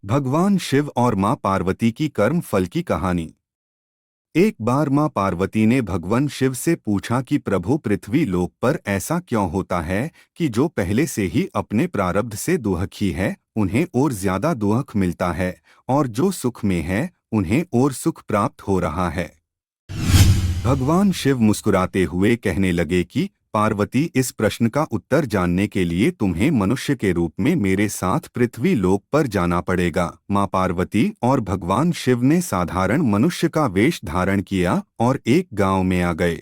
भगवान शिव और मां पार्वती की कर्म फल की कहानी। एक बार मां पार्वती ने भगवान शिव से पूछा कि प्रभु, पृथ्वी लोक पर ऐसा क्यों होता है कि जो पहले से ही अपने प्रारब्ध से दुखी है उन्हें और ज्यादा दुख मिलता है, और जो सुख में है उन्हें और सुख प्राप्त हो रहा है। भगवान शिव मुस्कुराते हुए कहने लगे कि पार्वती, इस प्रश्न का उत्तर जानने के लिए तुम्हें मनुष्य के रूप में मेरे साथ पृथ्वी लोक पर जाना पड़ेगा। मां पार्वती और भगवान शिव ने साधारण मनुष्य का वेश धारण किया और एक गांव में आ गए।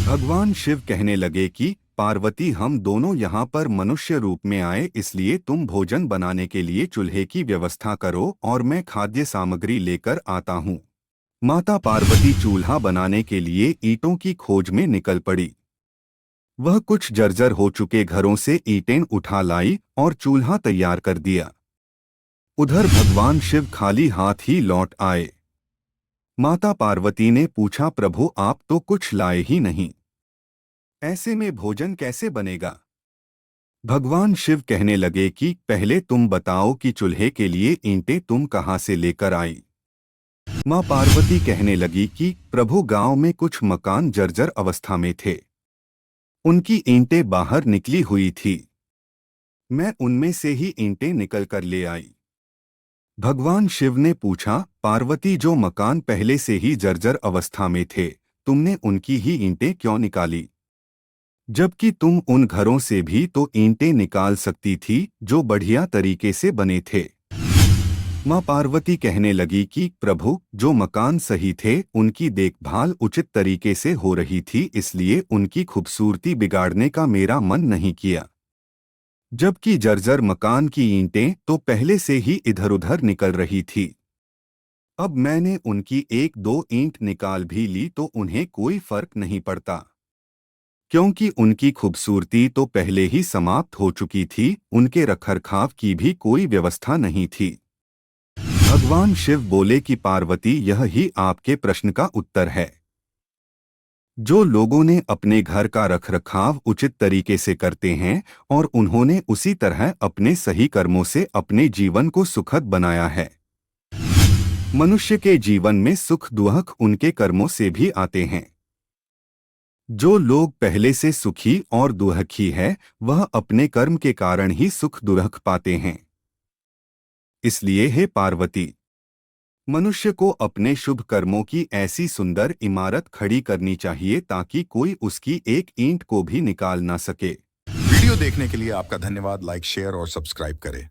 भगवान शिव कहने लगे कि पार्वती, हम दोनों यहाँ पर मनुष्य रूप में आए, इसलिए तुम भोजन बनाने के लिए चूल्हे की व्यवस्था करो और मैं खाद्य सामग्री लेकर आता हूँ। माता पार्वती चूल्हा बनाने के लिए ईंटों की खोज में निकल पड़ी। वह कुछ जर्जर हो चुके घरों से ईंटें उठा लाई और चूल्हा तैयार कर दिया। उधर भगवान शिव खाली हाथ ही लौट आए। माता पार्वती ने पूछा, प्रभु, आप तो कुछ लाए ही नहीं, ऐसे में भोजन कैसे बनेगा? भगवान शिव कहने लगे कि पहले तुम बताओ कि चूल्हे के लिए ईंटें तुम कहाँ से लेकर आई। मां पार्वती कहने लगी कि प्रभु, गांव में कुछ मकान जर्जर अवस्था में थे, उनकी ईंटें बाहर निकली हुई थी, मैं उनमें से ही ईंटें निकल कर ले आई। भगवान शिव ने पूछा, पार्वती, जो मकान पहले से ही जर्जर अवस्था में थे, तुमने उनकी ही ईंटें क्यों निकाली, जबकि तुम उन घरों से भी तो ईंटें निकाल सकती थी जो बढ़िया तरीके से बने थे। मां पार्वती कहने लगी कि प्रभु, जो मकान सही थे उनकी देखभाल उचित तरीके से हो रही थी, इसलिए उनकी खूबसूरती बिगाड़ने का मेरा मन नहीं किया, जबकि जर्जर मकान की ईंटें तो पहले से ही इधर उधर निकल रही थी। अब मैंने उनकी एक दो ईंट निकाल भी ली तो उन्हें कोई फर्क नहीं पड़ता, क्योंकि उनकी खूबसूरती तो पहले ही समाप्त हो चुकी थी, उनके रखरखाव की भी कोई व्यवस्था नहीं थी। भगवान शिव बोले कि पार्वती, यह ही आपके प्रश्न का उत्तर है। जो लोगों ने अपने घर का रखरखाव उचित तरीके से करते हैं और उन्होंने उसी तरह अपने सही कर्मों से अपने जीवन को सुखद बनाया है। मनुष्य के जीवन में सुख दुख उनके कर्मों से भी आते हैं। जो लोग पहले से सुखी और दुखी है वह अपने कर्म के कारण ही सुख दुख पाते हैं। इसलिए हे पार्वती, मनुष्य को अपने शुभ कर्मों की ऐसी सुंदर इमारत खड़ी करनी चाहिए ताकि कोई उसकी एक ईंट को भी निकाल ना सके। वीडियो देखने के लिए आपका धन्यवाद। लाइक, शेयर और सब्सक्राइब करें।